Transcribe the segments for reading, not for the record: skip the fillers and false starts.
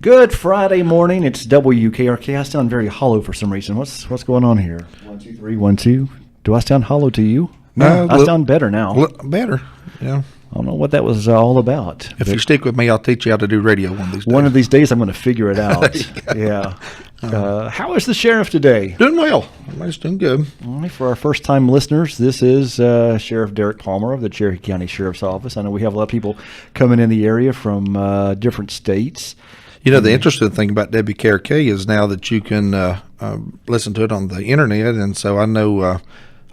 Good Friday morning. It's WKRK. I sound very hollow for some reason. What's going on here? 1, 2, 3, 1, 2. Do I sound hollow to you? No, I sound better now. Better, yeah. I don't know what that was all about. If you stick with me, I'll teach you how to do radio one of these days. One of these days, I'm going to figure it out. Yeah. How is the sheriff today? Doing well. Everybody's doing good. All right, for our first-time listeners, this is Sheriff Derek Palmer of the Cherokee County Sheriff's Office. I know we have a lot of people coming in the area from different states. You know, the interesting thing about WKRK is now that you can listen to it on the internet, and so I know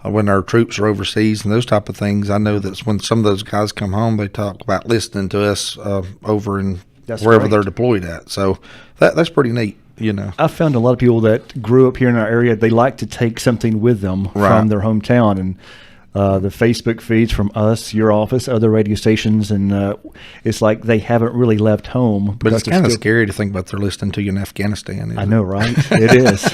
when our troops are overseas and those type of things, I know that when some of those guys come home, they talk about listening to us over in wherever they're deployed at. So that's pretty neat, you know. I've found a lot of people that grew up here in our area, they like to take something with them from their hometown, and the Facebook feeds from us, your office, other radio stations, and it's like they haven't really left home. But it's kind of scary to think about they're listening to you in Afghanistan. I know, right? It is.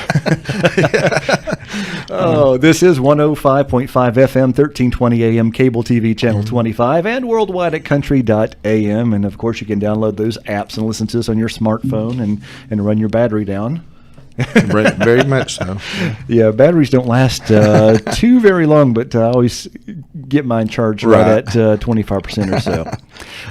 Oh, this is 105.5 FM, 1320 AM, cable TV channel 25, and worldwide at country.am. And, of course, you can download those apps and listen to us on your smartphone and run your battery down. Very much so. Yeah, batteries don't last too very long, but I always get mine charged right at 25% or so.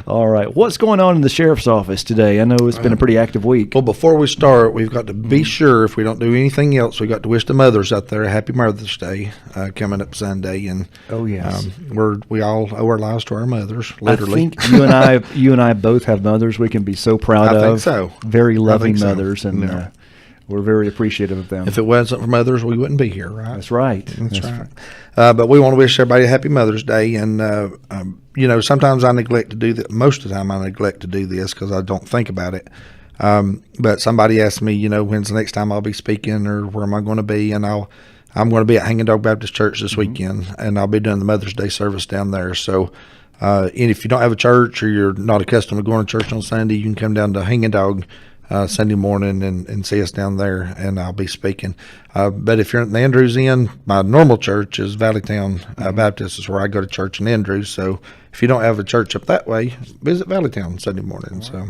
All right, what's going on in the sheriff's office today? I know it's been a pretty active week. Well, before we start, we've got to be sure, if we don't do anything else, we've got to wish the mothers out there a happy Mother's Day coming up Sunday. And oh yes, we all owe our lives to our mothers. Literally, I think you and I both have mothers we can be so proud of. I think so. Very loving mothers, and we're very appreciative of them. If it wasn't for mothers, we wouldn't be here, right? That's right. That's right. But we want to wish everybody a happy Mother's Day. And, you know, sometimes I neglect to do that. Most of the time I neglect to do this because I don't think about it. But somebody asked me, you know, when's the next time I'll be speaking or where am I going to be? And I'm going to be at Hanging Dog Baptist Church this weekend, and I'll be doing the Mother's Day service down there. So and if you don't have a church or you're not accustomed to going to church on Sunday, you can come down to Hanging Dog Sunday morning and see us down there, and I'll be speaking. But if you're in the Andrews Inn, my normal church is Valleytown Baptist, is where I go to church in Andrews. So if you don't have a church up that way, visit Valleytown Sunday morning. So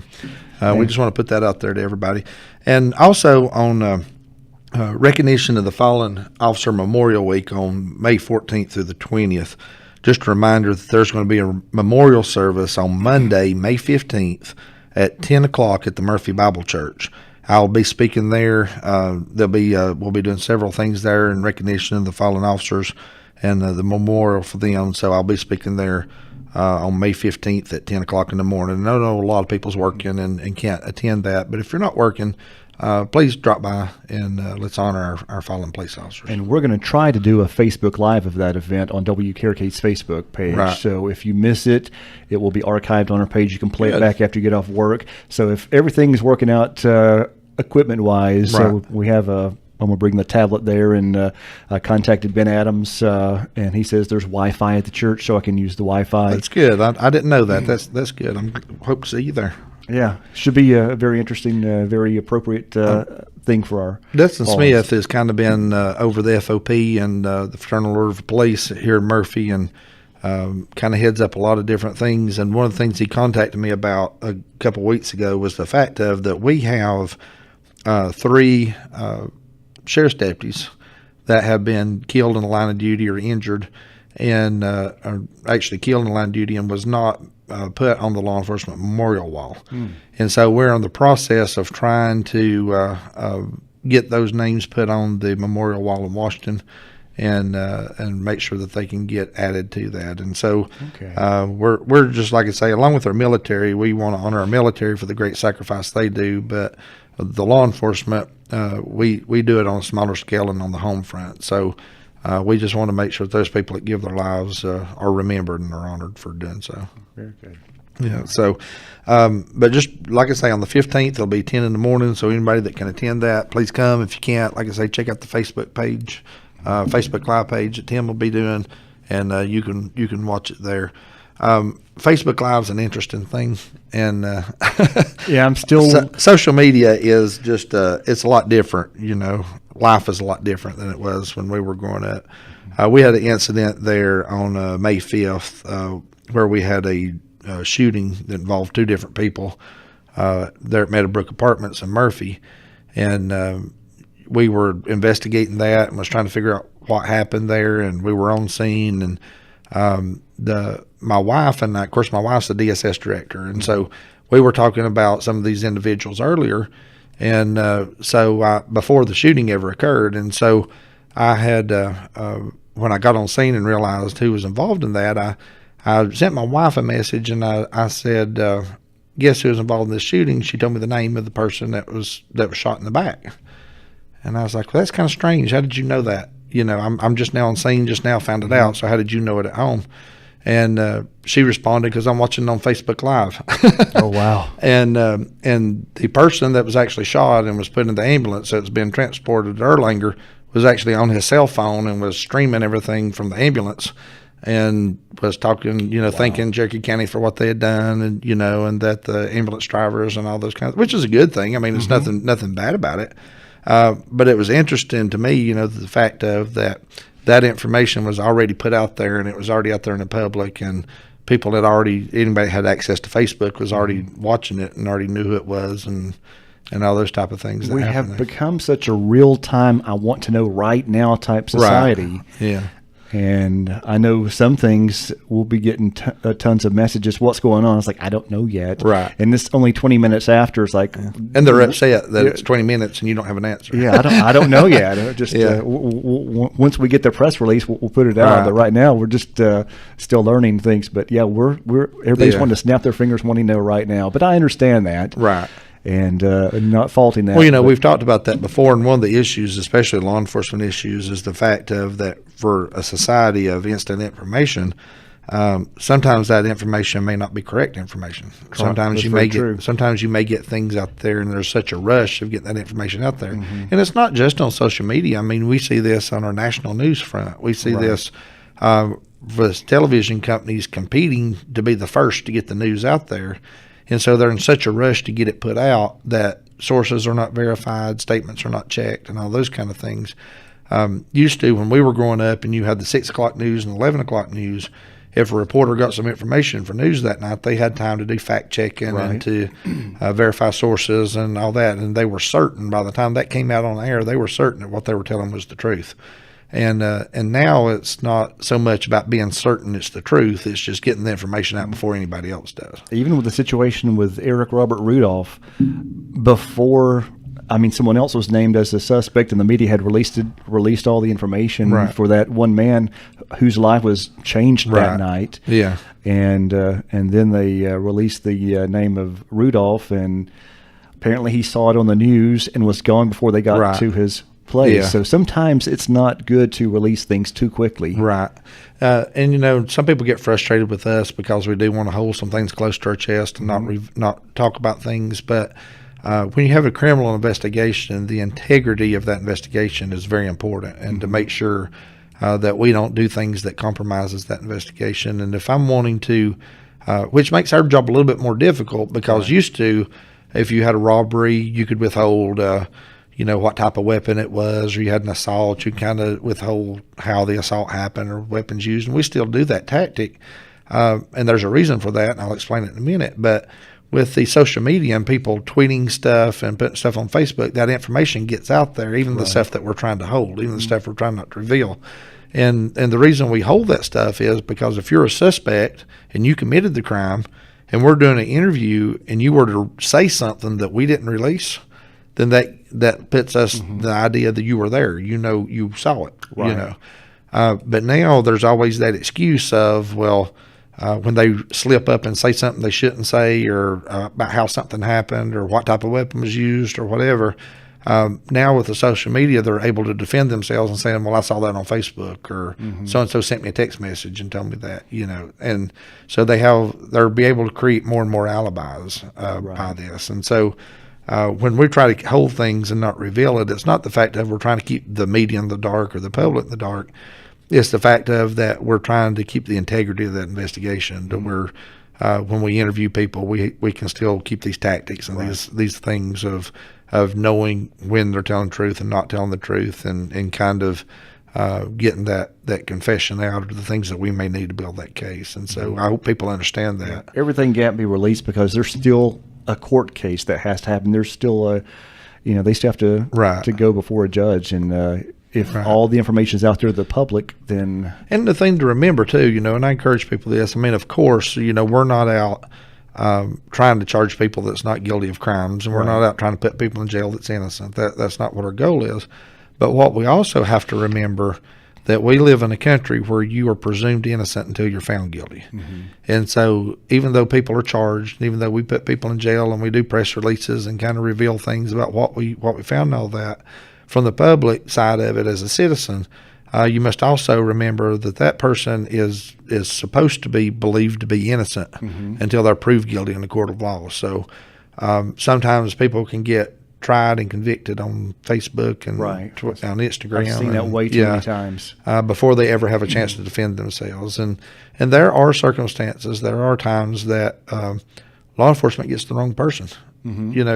we just want to put that out there to everybody. And also on recognition of the Fallen Officer Memorial Week on May 14th through the 20th, just a reminder that there's going to be a memorial service on Monday, May 15th, at 10 o'clock at the Murphy Bible Church. I'll be speaking there. We'll be doing several things there in recognition of the fallen officers and the memorial for them. So I'll be speaking there on May 15th at 10 o'clock in the morning. I know a lot of people's working and can't attend that, but if you're not working, please drop by and let's honor our fallen police officers. And we're going to try to do a Facebook Live of that event on WKRK's Facebook page. Right. So if you miss it, it will be archived on our page. You can play it back after you get off work. So if everything is working out equipment-wise, so we have I'm going to bring the tablet there, and I contacted Ben Adams, and he says there's Wi-Fi at the church, so I can use the Wi-Fi. That's good. I didn't know that. That's good. Hope to see you there. Yeah, should be a very interesting, very appropriate thing for our Dustin Smith has kind of been over the FOP and the Fraternal Order of Police here in Murphy, and kind of heads up a lot of different things. And one of the things he contacted me about a couple weeks ago was the fact of that we have 3 sheriff's deputies that have been killed in the line of duty or injured, and are actually killed in the line of duty and was not put on the law enforcement memorial wall. And so we're in the process of trying to get those names put on the memorial wall in Washington, and make sure that they can get added to that. And so we're just, like I say, along with our military, we want to honor our military for the great sacrifice they do, but the law enforcement, we do it on a smaller scale and on the home front. So we just want to make sure that those people that give their lives are remembered and are honored for doing so. Very good. Yeah. So, but just like I say, on the 15th, it'll be 10 in the morning. So anybody that can attend that, please come. If you can't, like I say, check out the Facebook page, Facebook Live page that Tim will be doing, and you can watch it there. Facebook Live's an interesting thing, and yeah, I'm still social media is just it's a lot different. You know, life is a lot different than it was when we were growing up. We had an incident there on May 5th where we had a shooting that involved 2 different people there at Meadowbrook Apartments in Murphy, and we were investigating that and was trying to figure out what happened there, and we were on scene, and my wife and I, of course, my wife's the DSS director, and so we were talking about some of these individuals earlier, and so before the shooting ever occurred, and so I had when I got on scene and realized who was involved in that, I sent my wife a message, and I said, guess who was involved in this shooting? She told me the name of the person that was shot in the back. And I was like, well, that's kind of strange. How did you know that? I'm just now on scene, just now found it out. So how did you know it at home? And she responded, because I'm watching it on Facebook Live. Oh, wow. And the person that was actually shot and was put in the ambulance that's been transported to Erlanger was actually on his cell phone and was streaming everything from the ambulance, and was talking, wow, thanking Cherokee County for what they had done, and and that the ambulance drivers and all those kinds, which is a good thing. I mean, it's nothing bad about it. But it was interesting to me, the fact of that information was already put out there, and it was already out there in the public, and people anybody had access to Facebook was already watching it and already knew who it was, and all those type of things. We have become such a real-time, I want to know right now type society. Right. Yeah. And I know some things we'll be getting tons of messages. What's going on? It's like, I don't know yet. Right. And this only 20 minutes after. It's like, and they're upset that it's 20 minutes and you don't have an answer. Yeah, I don't know yet. Just once we get the press release, we'll put it out. Right. But right now, we're just still learning things. But yeah, everybody's wanting to snap their fingers, wanting to know right now. But I understand that. Right. And not faulting that. Well, we've talked about that before, and one of the issues, especially law enforcement issues, is the fact of that for a society of instant information, sometimes that information may not be correct information. Sometimes you may get things out there, and there's such a rush of getting that information out there. Mm-hmm. And it's not just on social media. I mean, we see this on our national news front. We see this with television companies competing to be the first to get the news out there. And so they're in such a rush to get it put out that sources are not verified, statements are not checked, and all those kind of things. Used to, when we were growing up and you had the 6 o'clock news and 11 o'clock news, if a reporter got some information for news that night, they had time to do fact checking and to verify sources and all that. And they were certain by the time that came out on air, they were certain that what they were telling was the truth. And now it's not so much about being certain it's the truth. It's just getting the information out before anybody else does. Even with the situation with Eric Robert Rudolph, before, someone else was named as a suspect and the media had released all the information for that one man whose life was changed that night. Yeah. And then they released the name of Rudolph, and apparently he saw it on the news and was gone before they got to his place. Yeah. So sometimes it's not good to release things too quickly. Right. And some people get frustrated with us because we do want to hold some things close to our chest and not talk about things. But when you have a criminal investigation, the integrity of that investigation is very important, and to make sure that we don't do things that compromises that investigation. And if I'm wanting to, which makes our job a little bit more difficult, because used to, if you had a robbery, you could withhold what type of weapon it was, or you had an assault, you kind of withhold how the assault happened or weapons used. And we still do that tactic. And there's a reason for that, and I'll explain it in a minute. But with the social media and people tweeting stuff and putting stuff on Facebook, that information gets out there, even the stuff that we're trying to hold, even the stuff we're trying not to reveal. And the reason we hold that stuff is because if you're a suspect and you committed the crime and we're doing an interview and you were to say something that we didn't release, then that puts us the idea that you were there, you saw it, but now there's always that excuse of, when they slip up and say something they shouldn't say, or about how something happened or what type of weapon was used or whatever. Now with the social media, they're able to defend themselves and saying, well, I saw that on Facebook, or so-and-so sent me a text message and told me that, and so they'll be able to create more and more alibis by this. And so when we try to hold things and not reveal it, it's not the fact that we're trying to keep the media in the dark or the public in the dark. It's the fact of that we're trying to keep the integrity of that investigation. That we're when we interview people, we can still keep these tactics and these things of knowing when they're telling the truth and not telling the truth, and kind of getting that confession out of the things that we may need to build that case. And so I hope people understand that. Everything can't be released because there's still a court case that has to happen. There's still they still have to go before a judge, and if all the information is out there to the public, then. And the thing to remember too, and I encourage people this. I mean, of course, we're not out trying to charge people that's not guilty of crimes, and we're not out trying to put people in jail that's innocent. That's not what our goal is. But what we also have to remember, that we live in a country where you are presumed innocent until you're found guilty. Mm-hmm. And so even though people are charged, even though we put people in jail and we do press releases and kind of reveal things about what we found and all that, from the public side of it as a citizen, you must also remember that person is supposed to be believed to be innocent until they're proved guilty in the court of law. So sometimes people can get tried and convicted on Facebook and on Instagram. I've seen that way too many times before they ever have a chance to defend themselves. And there are circumstances, there are times that law enforcement gets the wrong person.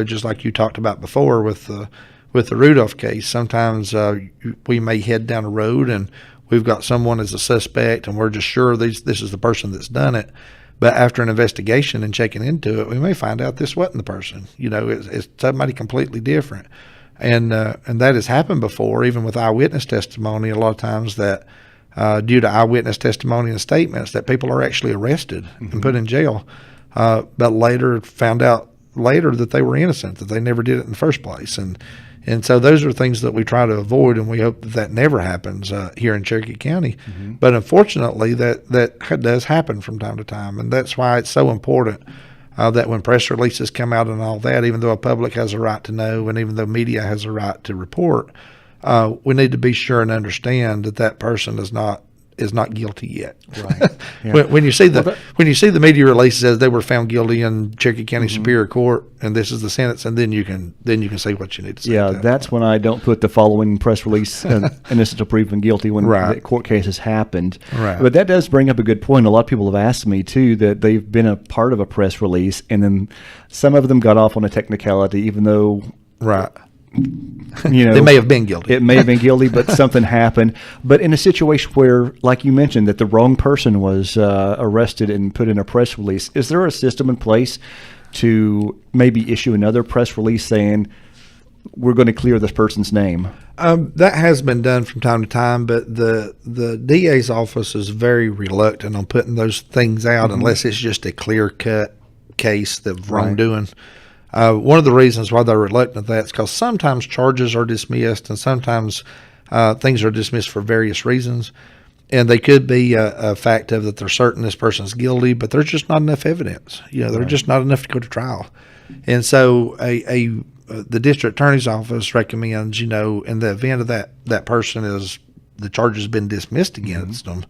Just like you talked about before with the Rudolph case. Sometimes we may head down a road and we've got someone as a suspect, and we're just sure this is the person that's done it. But after an investigation and checking into it, we may find out this wasn't the person. It's somebody completely different. And that has happened before, even with eyewitness testimony. A lot of times that due to eyewitness testimony and statements, that people are actually arrested and put in jail, but later found out that they were innocent, that they never did it in the first place. And so those are things that we try to avoid, and we hope that never happens here in Cherokee County. But unfortunately, that does happen from time to time, and that's why it's so important that when press releases come out and all that, even though a public has a right to know, and even though media has a right to report, we need to be sure and understand that person is not guilty yet. Right. Yeah. when you see the media release says they were found guilty in Cherokee County Superior Court and this is the sentence, and then you can say what you need to say. Yeah, that's when I don't put the following press release innocent until proven guilty when the court case has happened. Right. But that does bring up a good point. A lot of people have asked me too that they've been a part of a press release, and then some of them got off on a technicality, even though they may have been guilty. It may have been guilty, but something happened. But in a situation where, like you mentioned, that the wrong person was arrested and put in a press release, is there a system in place to maybe issue another press release saying, we're going to clear this person's name? That has been done from time to time, but the DA's office is very reluctant on putting those things out unless it's just a clear-cut case of wrongdoing. One of the reasons why they're reluctant to that is because sometimes charges are dismissed, and sometimes things are dismissed for various reasons. And they could be a fact of that they're certain this person's guilty, but there's just not enough evidence. There's just not enough to go to trial. And so the district attorney's office recommends, in the event of that person is the charge has been dismissed against them,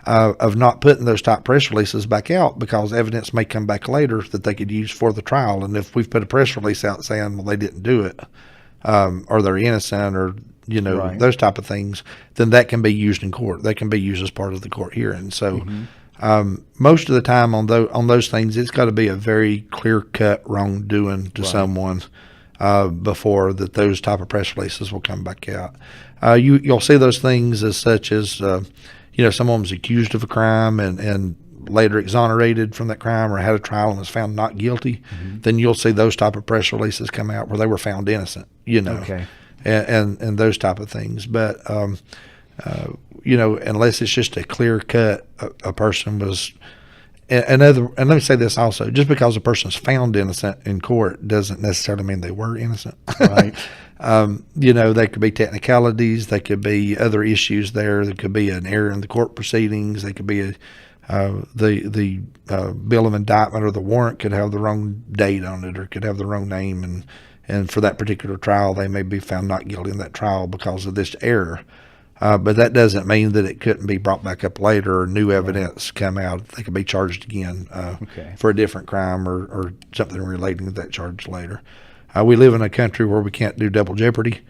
of not putting those type press releases back out, because evidence may come back later that they could use for the trial. And if we've put a press release out saying, well, they didn't do it, or they're innocent, or those type of things, then that can be used in court. They can be used as part of the court hearing. So most of the time on those things, it's got to be a very clear-cut wrongdoing to someone before that those type of press releases will come back out. You'll see those things as such as someone was accused of a crime and later exonerated from that crime, or had a trial and was found not guilty, then you'll see those type of press releases come out where they were found innocent, and those type of things. But, unless it's just a clear cut, a person was, and let me say this also, just because a person's found innocent in court doesn't necessarily mean they were innocent. Right. They could be technicalities, they could be other issues there could be an error in the court proceedings, they could be the bill of indictment or the warrant could have the wrong date on it, or could have the wrong name, and for that particular trial they may be found not guilty in that trial because of this error. But that doesn't mean that it couldn't be brought back up later, or new evidence come out. They could be charged again for a different crime or something relating to that charge later. We live in a country where we can't do double jeopardy.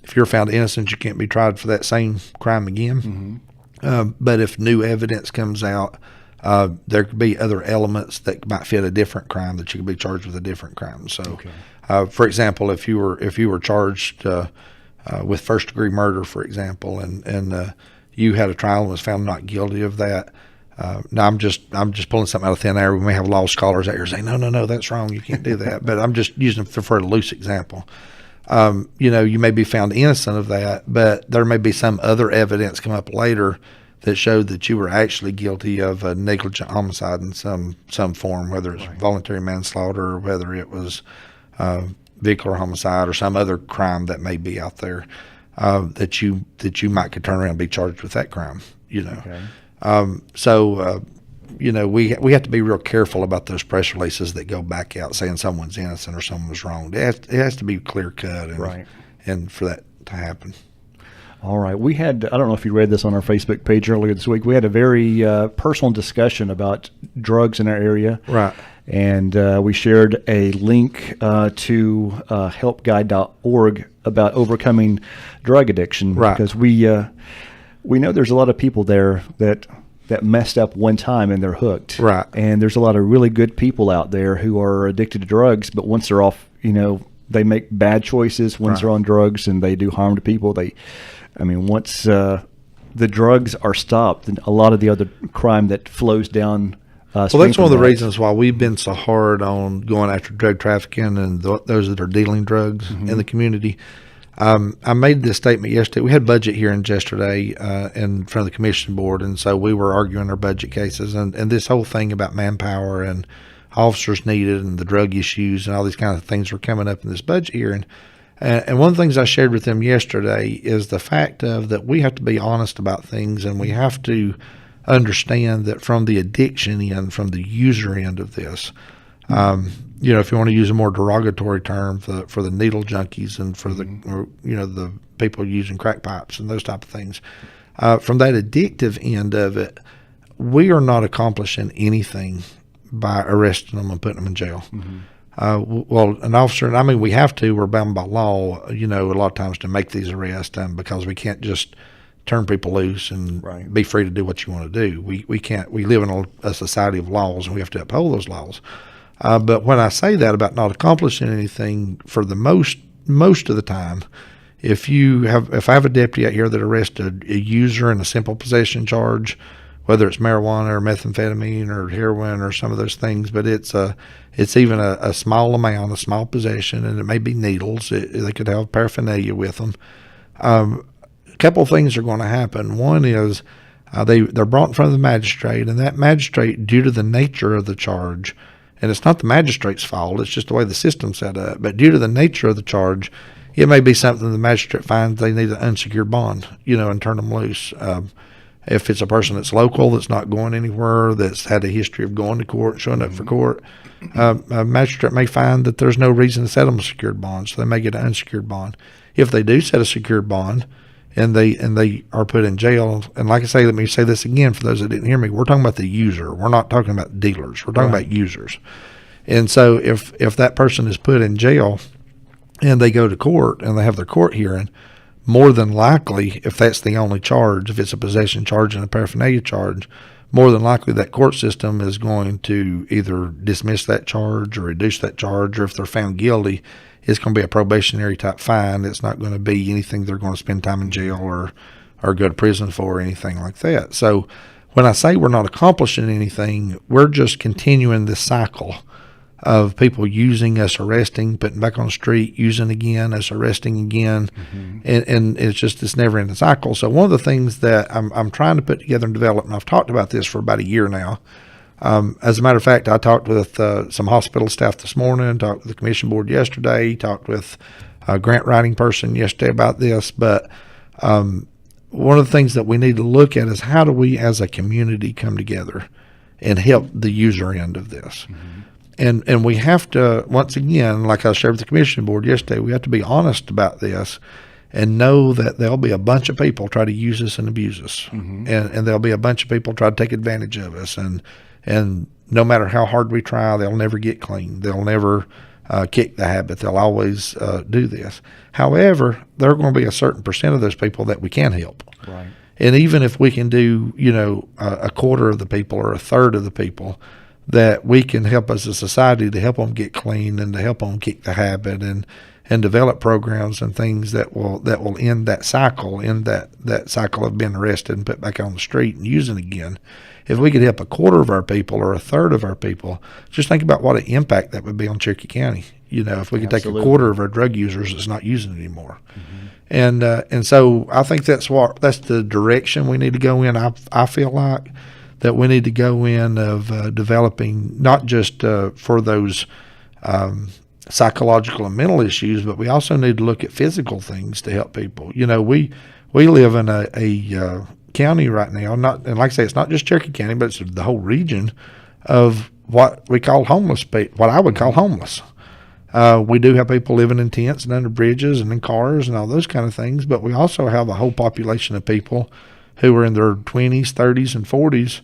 If you're found innocent, you can't be tried for that same crime again. But if new evidence comes out, there could be other elements that might fit a different crime that you could be charged with a different crime. So, for example, if you were charged with first degree murder, for example, and you had a trial and was found not guilty of that, Now I'm just pulling something out of thin air. We may have law scholars out here saying, no, that's wrong. You can't do that. But I'm just using it for a loose example. You may be found innocent of that, but there may be some other evidence come up later that showed that you were actually guilty of a negligent homicide in some form, whether it's voluntary manslaughter or whether it was vehicular homicide or some other crime that may be out there, that you might could turn around and be charged with that crime. Okay. We have to be real careful about those press releases that go back out saying someone's innocent or someone was wrong. It has to be clear cut and for that to happen. All right. We had, I don't know if you read this on our Facebook page earlier this week, we had a very personal discussion about drugs in our area. Right. And we shared a link to helpguide.org about overcoming drug addiction. Right. Because we know there's a lot of people there that messed up one time and they're hooked. Right. And there's a lot of really good people out there who are addicted to drugs, but once they're off, they make bad choices once they're on drugs and they do harm to people. Once the drugs are stopped, then a lot of the other crime that flows down. Well, that's one of the reasons why we've been so hard on going after drug trafficking and those that are dealing drugs in the community. I made this statement yesterday. We had budget hearings yesterday in front of the commission board, and so we were arguing our budget cases and this whole thing about manpower and officers needed and the drug issues and all these kind of things were coming up in this budget hearing. And one of the things I shared with them yesterday is the fact of that we have to be honest about things, and we have to understand that from the addiction end, from the user end of this, if you want to use a more derogatory term for the needle junkies and for the people using crack pipes and those type of things, from that addictive end of it, we are not accomplishing anything by arresting them and putting them in jail. Well, an officer, we have to, we're bound by law, a lot of times to make these arrests because we can't just turn people loose and be free to do what you want to do. We can't, we live in a society of laws and we have to uphold those laws. But when I say that about not accomplishing anything for the most of the time, if I have a deputy out here that arrests a user in a simple possession charge, whether it's marijuana or methamphetamine or heroin or some of those things, but it's even a small amount, a small possession, and it may be needles. They could have paraphernalia with them. A couple of things are going to happen. One is they're brought in front of the magistrate, and that magistrate, due to the nature of the charge, and it's not the magistrate's fault, it's just the way the system's set up, but due to the nature of the charge, it may be something the magistrate finds they need an unsecured bond, and turn them loose. If it's a person that's local, that's not going anywhere, that's had a history of going to court, showing up for court, a magistrate may find that there's no reason to set them a secured bond, so they may get an unsecured bond. If they do set a secured bond and they are put in jail, and like I say, let me say this again for those that didn't hear me, we're talking about the user. We're not talking about dealers. We're talking about users. And so if that person is put in jail and they go to court and they have their court hearing, more than likely, if that's the only charge, if it's a possession charge and a paraphernalia charge, more than likely that court system is going to either dismiss that charge or reduce that charge, or if they're found guilty, it's going to be a probationary type fine. It's not going to be anything they're going to spend time in jail or go to prison for or anything like that. So when I say we're not accomplishing anything, we're just continuing this cycle of people using us, arresting, putting back on the street, using again, us arresting again, and it's just this never-ending cycle. So one of the things that I'm trying to put together and develop, and I've talked about this for about a year now. As a matter of fact, I talked with some hospital staff this morning, talked with the commission board yesterday, talked with a grant writing person yesterday about this. But one of the things that we need to look at is how do we as a community come together and help the user end of this. And we have to, once again, like I shared with the commission board yesterday, we have to be honest about this and know that there'll be a bunch of people try to use us and abuse us. And there'll be a bunch of people try to take advantage of us. And no matter how hard we try, they'll never get clean. They'll never kick the habit. They'll always do this. However, there are going to be a certain percent of those people that we can help. Right. And even if we can do, a quarter of the people or a third of the people, that we can help as a society to help them get clean and to help them kick the habit and and develop programs and things that will end that cycle, that cycle of being arrested and put back on the street and using again. If we could help a quarter of our people or a third of our people, just think about what an impact that would be on Cherokee County. If we could take a quarter of our drug users that's not using it anymore. And so I think that's the direction we need to go in. I feel like that we need to go in of developing not just for those psychological and mental issues, but we also need to look at physical things to help people. We live in a county right now, and like I say, it's not just Cherokee County, but it's the whole region of what we call homeless people, what I would call homeless. We do have people living in tents and under bridges and in cars and all those kind of things, but we also have a whole population of people who are in their 20s, 30s, and 40s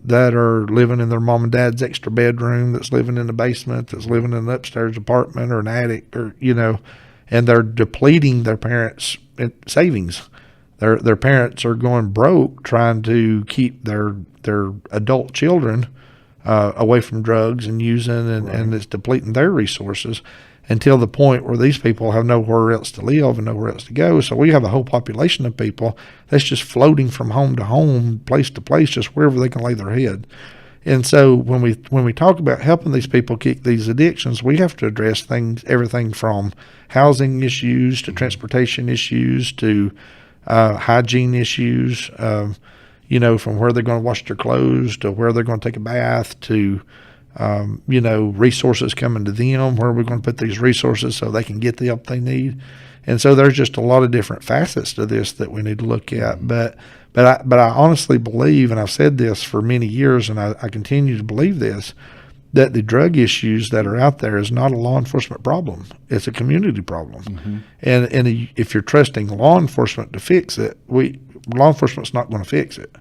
that are living in their mom and dad's extra bedroom, that's living in the basement, that's living in an upstairs apartment or an attic, or and they're depleting their parents' savings. Their parents are going broke trying to keep their adult children away from drugs and using, and it's depleting their resources until the point where these people have nowhere else to live and nowhere else to go. So we have a whole population of people that's just floating from home to home, place to place, just wherever they can lay their head. And so when we talk about helping these people kick these addictions, we have to address everything from housing issues to transportation issues to hygiene issues, from where they're going to wash their clothes to where they're going to take a bath to, resources coming to them, where we're going to put these resources so they can get the help they need. And so there's just a lot of different facets to this that we need to look at. But I honestly believe, and I've said this for many years, and I continue to believe this, that the drug issues that are out there is not a law enforcement problem. It's a community problem. Mm-hmm. And if you're trusting law enforcement to fix it, law enforcement's not going to fix it.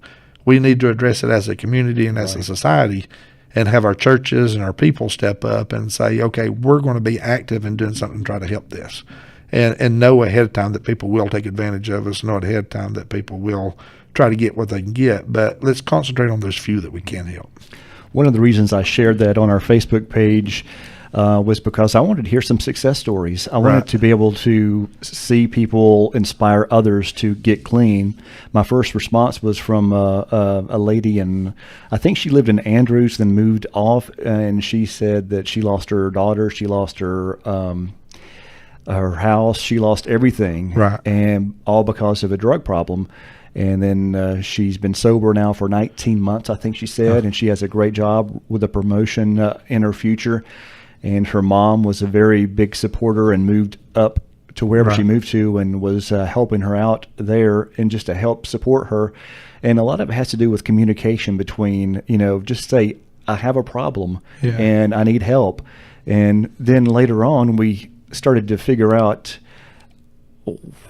We need to address it as a community and as a society, and have our churches and our people step up and say, okay, we're going to be active in doing something to try to help this. And know ahead of time that people will take advantage of us, know ahead of time that people will try to get what they can get. But let's concentrate on those few that we can help. One of the reasons I shared that on our Facebook page was because I wanted to hear some success stories. I wanted to be able to see people inspire others to get clean. My first response was from a lady, and I think she lived in Andrews, then moved off, and she said that she lost her daughter, she lost her house, she lost everything, and all because of a drug problem. And then she's been sober now for 19 months, I think she said, and she has a great job with a promotion in her future. And her mom was a very big supporter and moved up to wherever she moved to and was helping her out there and just to help support her. And a lot of it has to do with communication between, just say, I have a problem and I need help. And then later on, we started to figure out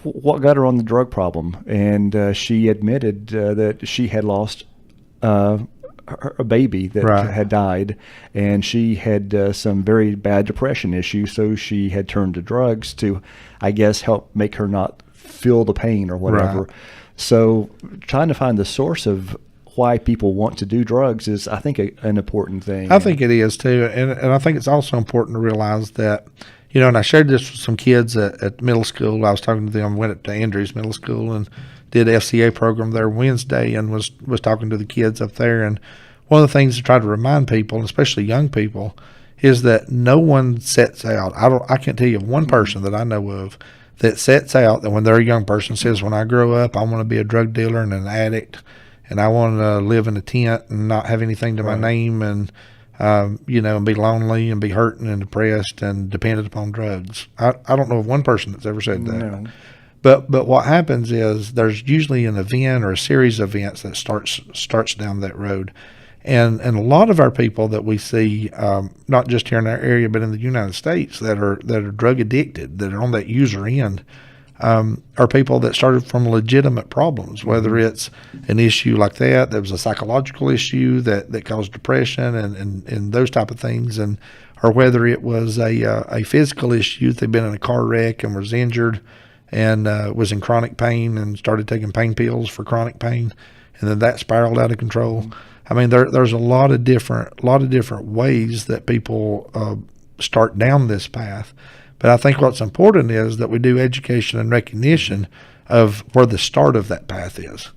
what got her on the drug problem. And she admitted that she had lost a baby that had died, and she had some very bad depression issues, so she had turned to drugs to, I guess, help make her not feel the pain or whatever. So trying to find the source of why people want to do drugs is, I think, an important thing. I think it is too, and I think it's also important to realize that, and I shared this with some kids at middle school. I was talking to them, went up to Andrews Middle School and did an FCA program there Wednesday, and was talking to the kids up there. And one of the things to try to remind people, especially young people, is that no one sets out. I can't tell you one person that I know of that sets out that when they're a young person says, when I grow up, I want to be a drug dealer and an addict, and I want to live in a tent and not have anything to my name, and and be lonely and be hurting and depressed and dependent upon drugs. I don't know of one person that's ever said that. No. But what happens is there's usually an event or a series of events that starts down that road. And a lot of our people that we see, not just here in our area, but in the United States, that are drug addicted, that are on that user end, are people that started from legitimate problems, whether it's an issue like that was a psychological issue that caused depression and those type of things, or whether it was a physical issue, they've been in a car wreck and was injured and was in chronic pain and started taking pain pills for chronic pain, and then that spiraled out of control. I mean, there's a lot of different ways that people start down this path. But I think what's important is that we do education and recognition of where the start of that path is.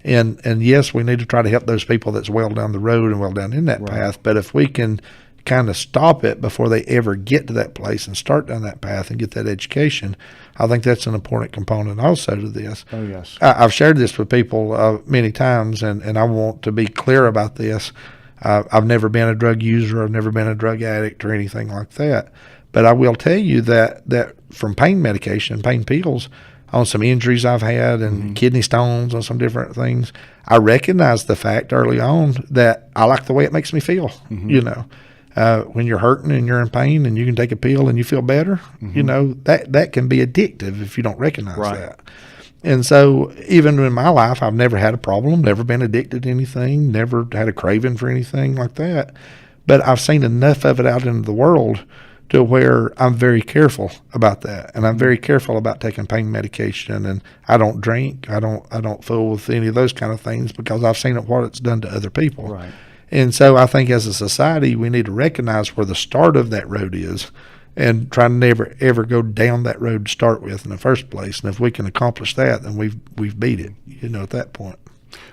And yes, we need to try to help those people that's well down the road and well down in that path. But if we can kind of stop it before they ever get to that place and start down that path and get that education, I think that's an important component also to this. Oh, yes. I've shared this with people many times, and I want to be clear about this. I've never been a drug user. I've never been a drug addict or anything like that. But I will tell you that from pain medication, pain pills, on some injuries I've had and kidney stones and some different things, I recognized the fact early on that I like the way it makes me feel. You know, when you're hurting and you're in pain and you can take a pill and you feel better, you know, that can be addictive if you don't recognize that. And so even in my life, I've never had a problem, never been addicted to anything, never had a craving for anything like that. But I've seen enough of it out into the world to where I'm very careful about that, and I'm very careful about taking pain medication. And I don't drink, I don't fool with any of those kind of things because I've seen what it's done to other people. Right. And so I think as a society, we need to recognize where the start of that road is, and try to never ever go down that road to start with in the first place. And if we can accomplish that, then we've beat it. You know, at that point.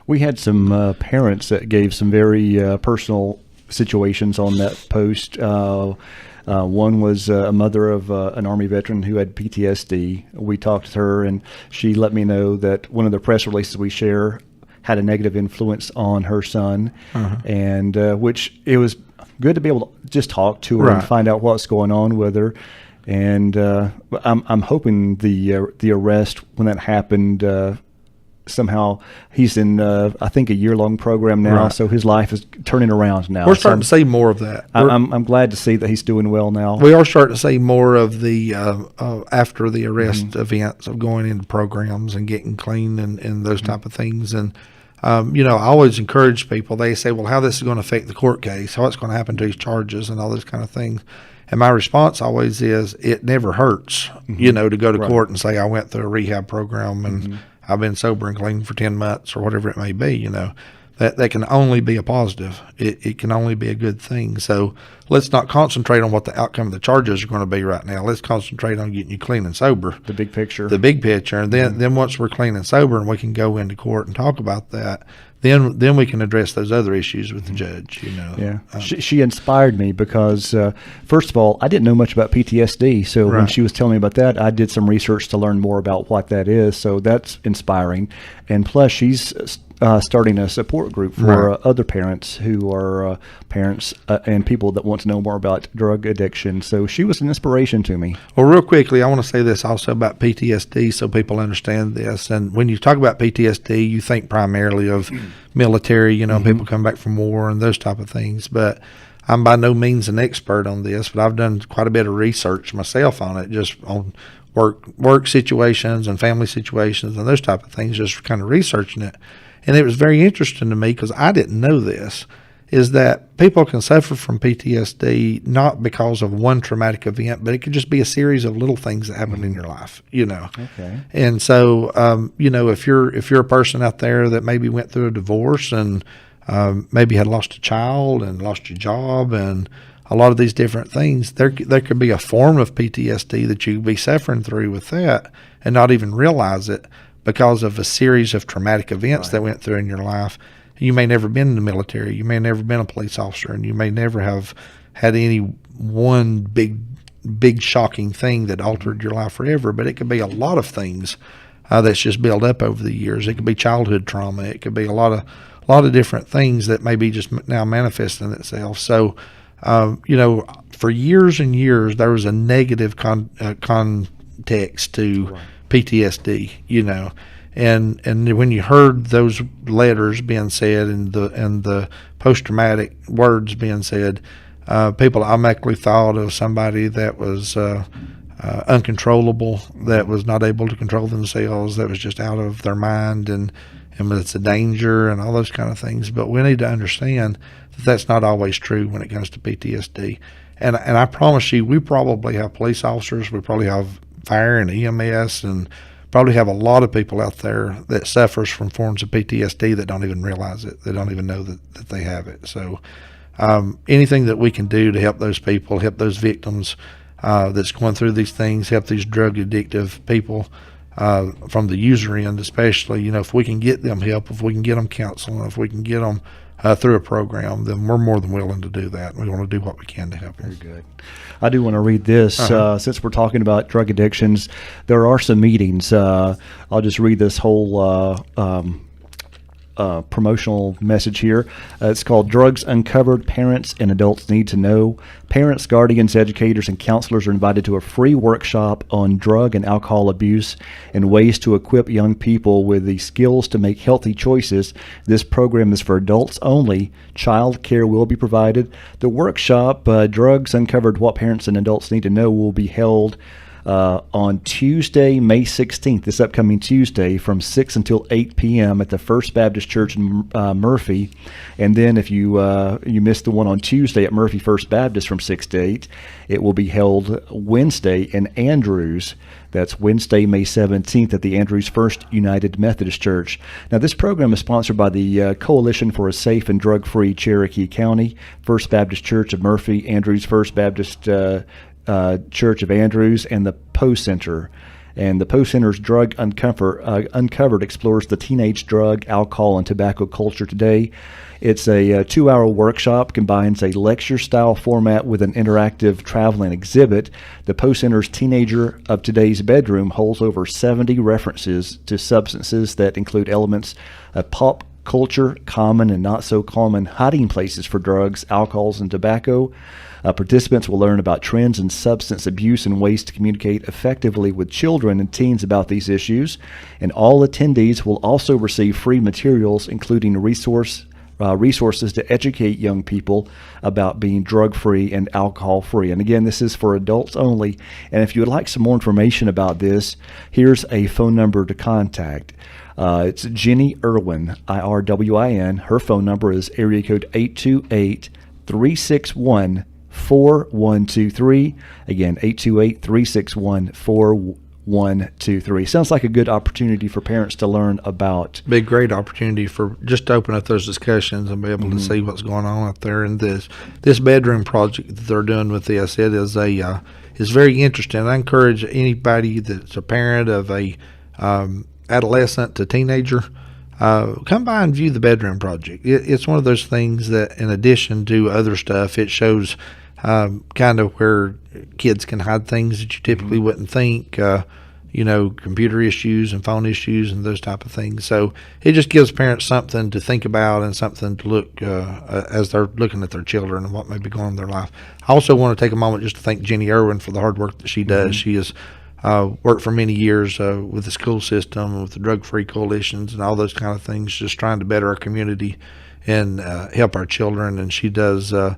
We had some parents that gave some very personal situations on that post. One was a mother of an Army veteran who had PTSD. We talked to her, and she let me know that one of the press releases we share had a negative influence on her son, and which it was good to be able to just talk to her and find out what's going on with her. And I'm hoping the arrest, when that happened, somehow he's in I think a year-long program now, so his life is turning around now. We're starting to see more of that. I'm glad to see that he's doing well now. We are starting to see more of the after the arrest events of going into programs and getting clean and those type of things. And you know, I always encourage people. They say, well, how this is going to affect the court case, how it's going to happen to his charges and all those kind of things. And my response always is, it never hurts, you know, to go to court and say, I went through a rehab program and I've been sober and clean for 10 months or whatever it may be. You know, that can only be a positive. It can only be a good thing. So let's not concentrate on what the outcome of the charges are going to be right now. Let's concentrate on getting you clean and sober. The big picture. The big picture. And then once we're clean and sober and we can go into court and talk about that, then we can address those other issues with the judge, you know. Yeah. She inspired me because, first of all, I didn't know much about PTSD. So when she was telling me about that, I did some research to learn more about what that is. So that's inspiring. And plus, she's starting a support group for other parents who are parents and people that want to know more about drug addiction. So she was an inspiration to me. Well, real quickly, I want to say this also about PTSD so people understand this. And when you talk about PTSD, you think primarily of military, you know, people come back from war and those type of things. But I'm by no means an expert on this, but I've done quite a bit of research myself on it, just on work situations and family situations and those type of things, just kind of researching it. And it was very interesting to me because I didn't know this, is that people can suffer from PTSD not because of one traumatic event, but it could just be a series of little things that happen in your life, you know. Okay. And so, you know, if you're a person out there that maybe went through a divorce and maybe had lost a child and lost your job and a lot of these different things, there could be a form of PTSD that you could be suffering through with that and not even realize it, because of a series of traumatic events that went through in your life. You may never been in the military. You may never been a police officer, and you may never have had any one big shocking thing that altered your life forever. But it could be a lot of things that's just built up over the years. It could be childhood trauma. It could be a lot of different things that may be just now manifesting itself. So, you know, for years and years, there was a negative context to PTSD, you know, and when you heard those letters being said and the post-traumatic words being said, people automatically thought of somebody that was uncontrollable, that was not able to control themselves, that was just out of their mind, and it's a danger and all those kind of things. But we need to understand that that's not always true when it comes to PTSD. And I promise you, we probably have police officers, we probably have fire and EMS, and probably have a lot of people out there that suffers from forms of PTSD that don't even realize it. They don't even know that they have it. So anything that we can do to help those people, help those victims that's going through these things, help these drug addictive people from the user end especially. If we can get them help, if we can get them counseling, if we can get them through a program, then we're more than willing to do that. We want to do what we can to help them. Very good. I do want to read this. Since we're talking about drug addictions, there are some meetings. I'll just read this whole promotional message here. It's called Drugs Uncovered, Parents and Adults Need to Know. Parents, guardians, educators, and counselors are invited to a free workshop on drug and alcohol abuse and ways to equip young people with the skills to make healthy choices. This program is for adults only. Child care will be provided. The workshop, Drugs Uncovered, What Parents and Adults Need to Know, will be held on Tuesday, May 16th, this upcoming Tuesday, from 6 until 8 p.m. at the First Baptist Church in Murphy. And then if you missed the one on Tuesday at Murphy First Baptist from 6 to 8, it will be held Wednesday in Andrews. That's Wednesday, May 17th at the Andrews First United Methodist Church. Now, this program is sponsored by the Coalition for a Safe and Drug-Free Cherokee County, First Baptist Church of Murphy, Andrews First Baptist Church of Andrews, and the Poe Center. And the Poe Center's Drug Uncovered explores the teenage drug, alcohol, and tobacco culture today. It's a 2-hour workshop, combines a lecture-style format with an interactive traveling exhibit. The Poe Center's Teenager of Today's Bedroom holds over 70 references to substances that include elements of pop culture, common and not so common hiding places for drugs, alcohols, and tobacco. Participants will learn about trends in substance abuse and ways to communicate effectively with children and teens about these issues. And all attendees will also receive free materials, including resources to educate young people about being drug-free and alcohol-free. And again, this is for adults only. And if you would like some more information about this, here's a phone number to contact. It's Jenny Irwin, IRWIN. Her phone number is area code 828-361-4123. Again, 828-361-4123. Sounds like a good opportunity for parents to learn about. Be a great opportunity for just to open up those discussions and be able to see what's going on out there. And this bedroom project that they're doing with this, it is is very interesting. I encourage anybody that's a parent of a adolescent to teenager, come by and view the bedroom project. It's one of those things that, in addition to other stuff, it shows kind of where kids can hide things that you typically wouldn't think, computer issues and phone issues and those type of things. So it just gives parents something to think about and something to look as they're looking at their children and what may be going on in their life. I also want to take a moment just to thank Jenny Irwin for the hard work that she does. She has worked for many years with the school system, with the drug-free coalitions and all those kind of things, just trying to better our community and help our children. And she does a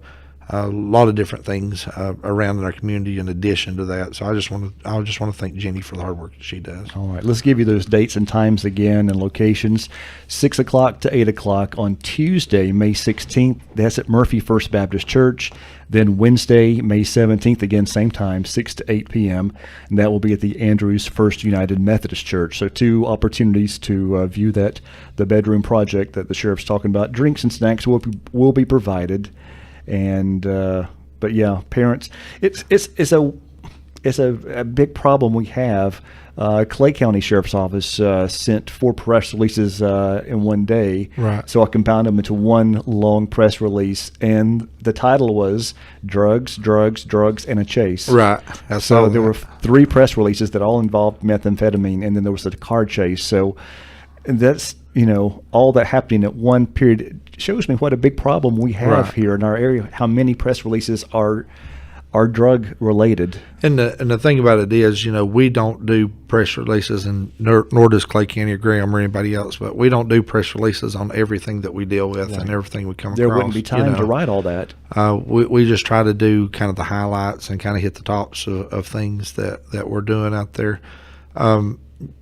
lot of different things around in our community in addition to that. So I just want to thank Jenny for the hard work that she does. All right, let's give you those dates and times again and locations. 6 o'clock to 8 o'clock on Tuesday, May 16th. That's at Murphy First Baptist Church. Then Wednesday, May 17th, again, same time, 6 to 8 p.m., and that will be at the Andrews First United Methodist Church. So 2 opportunities to view the bedroom project that the sheriff's talking about. Drinks and snacks will be provided. And but yeah, parents, it's a big problem we have. Clay County Sheriff's Office sent 4 press releases in one day. Right. So I compiled them into one long press release, and the title was "Drugs, Drugs, Drugs, and a Chase." Right. So there were 3 press releases that all involved methamphetamine, and then there was a car chase. So that's all that happening at one period. It shows me what a big problem we have here in our area. How many press releases are drug related. And the thing about it is, we don't do press releases, and nor does Clay County or Graham or anybody else, but we don't do press releases on everything that we deal with and everything we come across. There wouldn't be time to write all that. We just try to do kind of the highlights and kind of hit the tops of things that we're doing out there.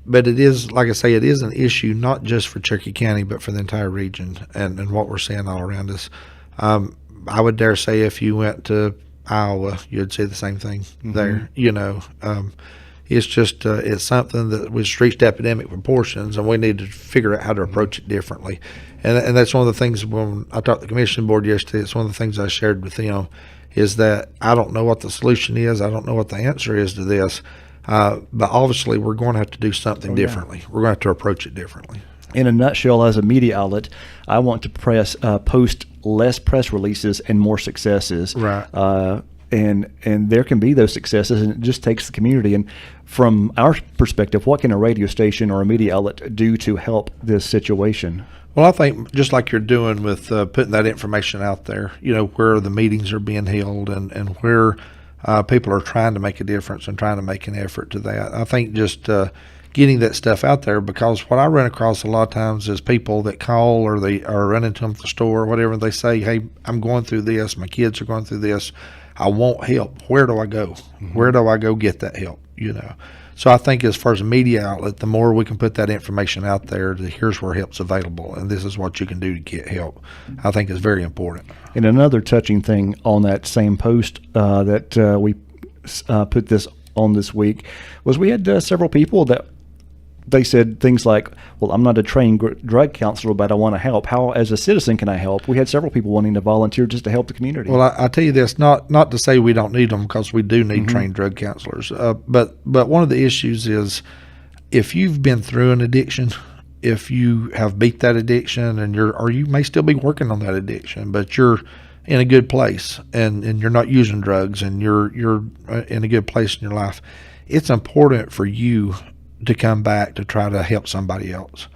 But it is, like I say, it is an issue not just for Cherokee County, but for the entire region and what we're seeing all around us. I would dare say if you went to Iowa, you'd see the same thing there. It's just it's something that was reached epidemic proportions, and we need to figure out how to approach it differently. And that's one of the things when I talked to the commission board yesterday. It's one of the things I shared with them is that I don't know what the solution is. I don't know what the answer is to this. But obviously, we're going to have to do something differently. We're going to have to approach it differently. In a nutshell, as a media outlet, I want to post less press releases and more successes. Right. And there can be those successes, and it just takes the community. And from our perspective, what can a radio station or a media outlet do to help this situation? Well, I think just like you're doing with putting that information out there, where the meetings are being held and where people are trying to make a difference and trying to make an effort to that. I think just getting that stuff out there, because what I run across a lot of times is people that call or they are running to them at the store or whatever. They say, hey, I'm going through this. My kids are going through this. I want help. Where do I go? Mm-hmm. Where do I go get that help? So I think as far as a media outlet, the more we can put that information out there, here's where help's available, and this is what you can do to get help, I think is very important. And another touching thing on that same post that we put this on this week was we had several people that they said things like, well, I'm not a trained drug counselor, but I want to help. How, as a citizen, can I help? We had several people wanting to volunteer just to help the community. Well, I tell you this, not to say we don't need them, because we do need trained drug counselors. But one of the issues is if you've been through an addiction, if you have beat that addiction, and you may still be working on that addiction, but you're in a good place and you're not using drugs and you're in a good place in your life, it's important for you to come back to try to help somebody else.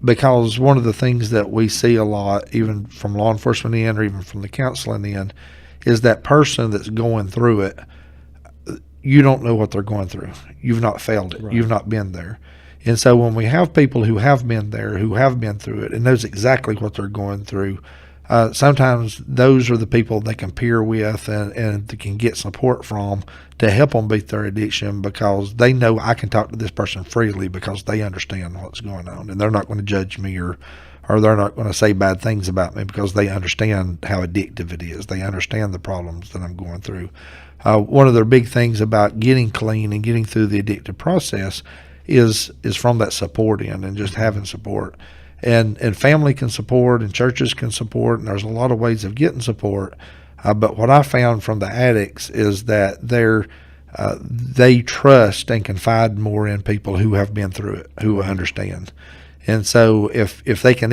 Because one of the things that we see a lot, even from law enforcement end or even from the counseling end, is that person that's going through it, you don't know what they're going through. You've not felt it. Right. You've not been there. And so when we have people who have been there, who have been through it, and knows exactly what they're going through, sometimes those are the people they can peer with and they can get support from to help them beat their addiction, because they know I can talk to this person freely because they understand what's going on, and they're not going to judge me or they're not going to say bad things about me, because they understand how addictive it is. They understand the problems that I'm going through. One of the big things about getting clean and getting through the addictive process is from that support end, and just having support. And family can support, and churches can support, and there's a lot of ways of getting support. But what I found from the addicts is that they trust and confide more in people who have been through it, who understand. And so if they can